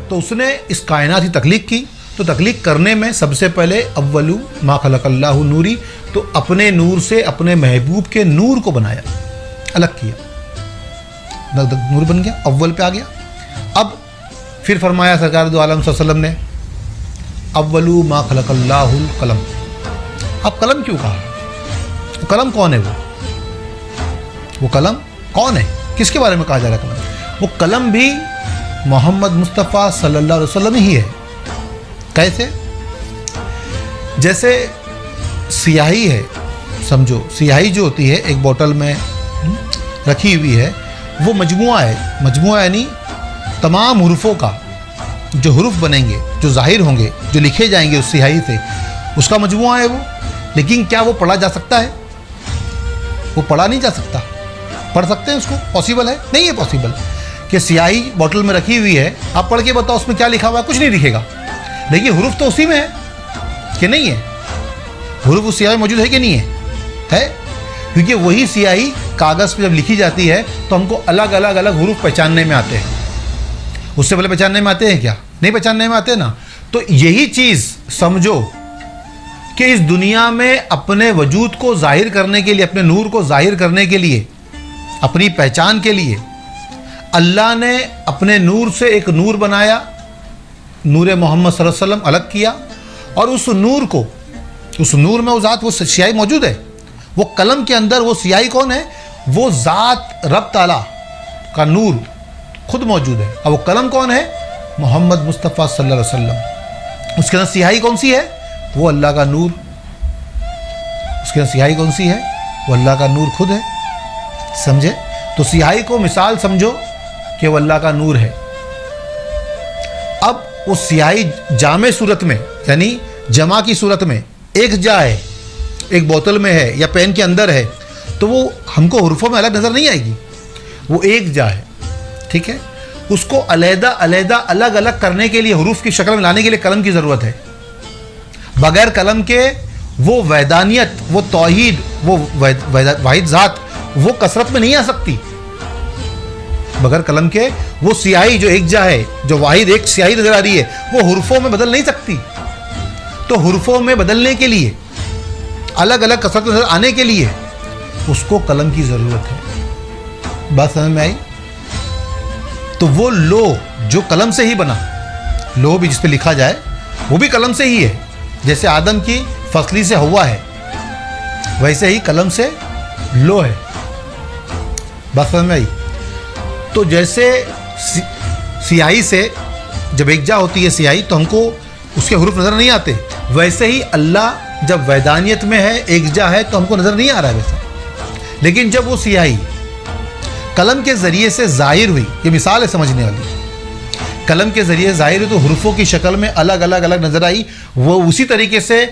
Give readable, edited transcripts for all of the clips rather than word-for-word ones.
तो उसने इस कायनात की तख्लीक की। तो तख्लीक करने में सबसे पहले अव्वलु मा खलक़ल्लाहु नूरी, तो अपने नूर से अपने महबूब के नूर को बनाया, अलग किया, नूर बन गया, अव्वल पे आ गया। अब फिर फरमाया सरकार दो आलम सल्लल्लाहु अलैहि वसल्लम ने अव्वलु मा खलक़ल्लाहुल कलम। अब कलम क्यों कहा? कलम कौन है? वो कलम कौन है? किसके बारे में कहा जा रहा है कलम? वो कलम भी मोहम्मद मुस्तफ़ा सल्लल्लाहु अलैहि वसल्लम ही है। कैसे? जैसे स्याही है, समझो स्याही जो होती है एक बोतल में रखी हुई है, वो मजमुआ है। मजमुआ यानी तमाम हुरूफों का, जो हुरूफ बनेंगे, जो जाहिर होंगे, जो लिखे जाएंगे उस स्याही से, उसका मजमुआ है वो। लेकिन क्या वो पढ़ा जा सकता है? वो पढ़ा नहीं जा सकता। पढ़ सकते हैं उसको? पॉसिबल है? नहीं है पॉसिबल। कि स्याही बोतल में रखी हुई है, आप पढ़ के बताओ उसमें क्या लिखा हुआ है? कुछ नहीं दिखेगा। लेकिन हुरूफ तो उसी में है कि नहीं है? हुरूफ उस स्याही मौजूद है कि नहीं है? है, क्योंकि वही स्याही कागज़ पे जब लिखी जाती है तो हमको अलग अलग अलग हुरूफ पहचानने में आते हैं। उससे पहले पहचानने में आते हैं क्या? नहीं पहचानने में आते ना। तो यही चीज़ समझो कि इस दुनिया में अपने वजूद को जाहिर करने के लिए, अपने नूर को जाहिर करने के लिए, अपनी पहचान के लिए अल्लाह ने अपने नूर से एक नूर बनाया, नूर मोहम्मद सल्लल्लाहु अलैहि वसल्लम अलग किया। और उस नूर को, उस नूर में वो ज़ात, वो स्याही मौजूद है। वो कलम के अंदर वो स्याही कौन है? वो ज़ात रब ताला का नूर खुद मौजूद है। अब वो कलम कौन है? मोहम्मद मुस्तफ़ा सल्लल्लाहु अलैहि वसल्लम। उसके अंदर स्याही कौन सी है? वो अल्लाह का नूर। उसके अंदर स्याही कौन सी है? वो अल्लाह का नूर खुद है। समझे? तो स्याही को मिसाल समझो कि वो अल्लाह का नूर है। अब वो स्याही जामे सूरत में, यानी जमा की सूरत में एक जा है, एक बोतल में है या पेन के अंदर है, तो वो हमको हुरूफों में अलग नज़र नहीं आएगी। वो एक जा है, ठीक है। उसको अलहदा अलहदा अलग अलग करने के लिए, हुरूफ की शक्ल में लाने के लिए कलम की ज़रूरत है। बगैर कलम के वो वैदानियत, वो तौहीद, वो वाहिद ज़ात, वो कसरत में नहीं आ सकती। बगैर कलम के वो स्याही जो एक जा है, जो वाहिद एक स्याही नज़र आ रही है, वो हुरूफों में बदल नहीं सकती। तो हुरूफों में बदलने के लिए, अलग अलग कसरत नज़र आने के लिए उसको कलम की ज़रूरत है। बात समझ में आई? तो वो लो जो कलम से ही बना, लो भी जिस पे लिखा जाए वो भी कलम से ही है। जैसे आदम की फसली से हवा है, वैसे ही कलम से लो है। बात समझ में आई? तो जैसे स्याही से जब एक जा होती है स्याही, तो हमको उसके हुरूफ नज़र नहीं आते, वैसे ही अल्लाह जब वैदानियत में है, एक जा है, तो हमको नज़र नहीं आ रहा है वैसा। लेकिन जब वो स्याही कलम के ज़रिए से ज़ाहिर हुई, ये मिसाल है समझने वाली, कलम के ज़रिए ज़ाहिर हुई तो हुरूफों की शक्ल में अलग अलग अलग नज़र आई। वो उसी तरीके से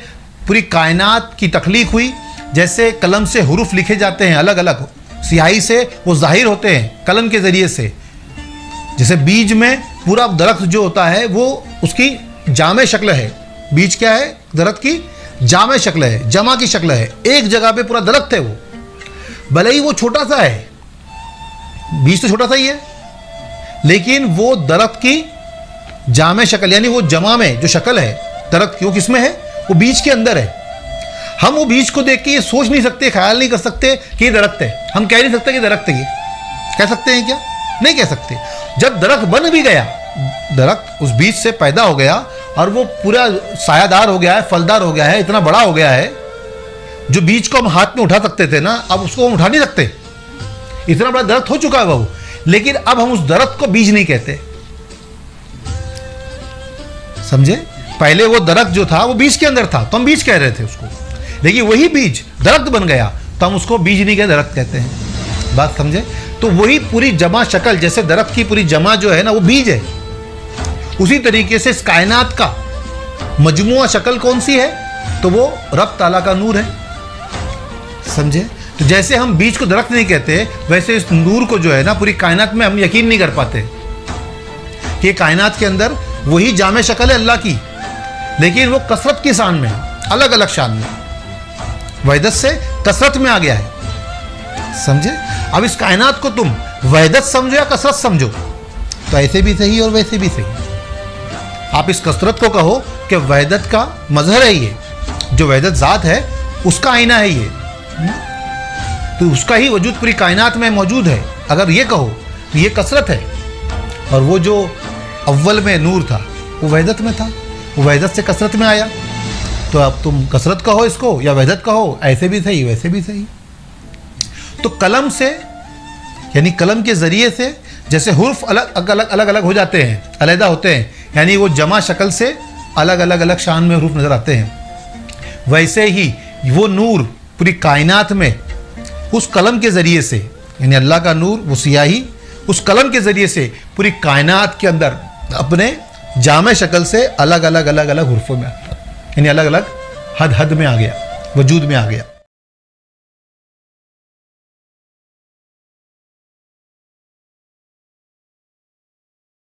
पूरी कायनात की तख्लीक हुई। जैसे कलम से हुरूफ लिखे जाते हैं अलग अलग, स्याही से वो ज़ाहिर होते हैं कलम के ज़रिए से। जैसे बीज में पूरा दरख्त जो होता है वो उसकी जामे शक्ल है। बीज क्या है? दरख्त की जामे शक्ल है, जमा की शक्ल है। एक जगह पे पूरा दरख्त है वो, भले ही वो छोटा सा है, बीज तो छोटा सा ही है, लेकिन वो दरख्त की जामे शक्ल, यानी वो जमा में जो शक्ल है दरख्त की, वो किस में है? वो बीज के अंदर है। हम वो बीज को देख के ये सोच नहीं सकते, ख्याल नहीं कर सकते कि ये दरख्त है। हम कह नहीं सकते कि दरख्त है। ये कह सकते हैं क्या? नहीं कह सकते। जब दरख्त बन भी गया, दरख्त उस बीज से पैदा हो गया और वो पूरा सायादार हो गया है, फलदार हो गया है, इतना बड़ा हो गया है, जो बीज को हम हाथ में उठा सकते थे ना, अब उसको हम उठा नहीं सकते। इतना बड़ा दरख्त हो चुका है वो, लेकिन अब हम उस दरख्त को बीज नहीं कहते। समझे? पहले वो दरख्त जो था वो बीज के अंदर था, तो हम बीज कह रहे थे उसको, लेकिन वही बीज दरख्त बन गया तो हम उसको बीज नहीं कहते, दरख्त कहते हैं। बात समझे? तो वही पूरी जमा शक्ल, जैसे दरख्त की पूरी जमा जो है ना वो बीज है, उसी तरीके से इस कायनात का मजमुआ शक्ल कौन सी है? तो वो रब ताला का नूर है। समझे? तो जैसे हम बीज को दरख्त नहीं कहते, वैसे इस नूर को जो है ना पूरी कायनात में हम यकीन नहीं कर पाते कि कायनात के अंदर वही जामे शक्ल है अल्लाह की, लेकिन वो कसरत की शान में है, अलग अलग शान में, वहदत से कसरत में आ गया है। समझे? अब इस कायनात को तुम वहदत समझो या कसरत समझो, तो ऐसे भी सही और वैसे भी सही। आप इस कसरत को कहो कि वहदत का मजहर है ये, जो वहदत ज़ात है उसका आईना है ये, तो उसका ही वजूद पूरी कायनात में मौजूद है। अगर ये कहो तो ये कसरत है। और वो जो अव्वल में नूर था वो वहदत में था, वो वहदत से कसरत में आया। तो अब तुम कसरत कहो इसको या वहदत कहो, ऐसे भी सही वैसे भी सही। तो कलम से यानी कलम के ज़रिए से जैसे हुर्फ अलग अलग हो जाते हैं, अलहदा होते हैं, यानी वो जमा शक्ल से अलग अलग शान में हुर्फ नज़र आते हैं, वैसे ही वो नूर पूरी कायनात में उस कलम के ज़रिए से, यानी अल्लाह का नूर, वो सियाही उस कलम के ज़रिए से पूरी कायनात के अंदर अपने जामे शक्ल से अलग अलग हुर्फों में, यानी अलग अलग हद में आ गया, वजूद में आ गया।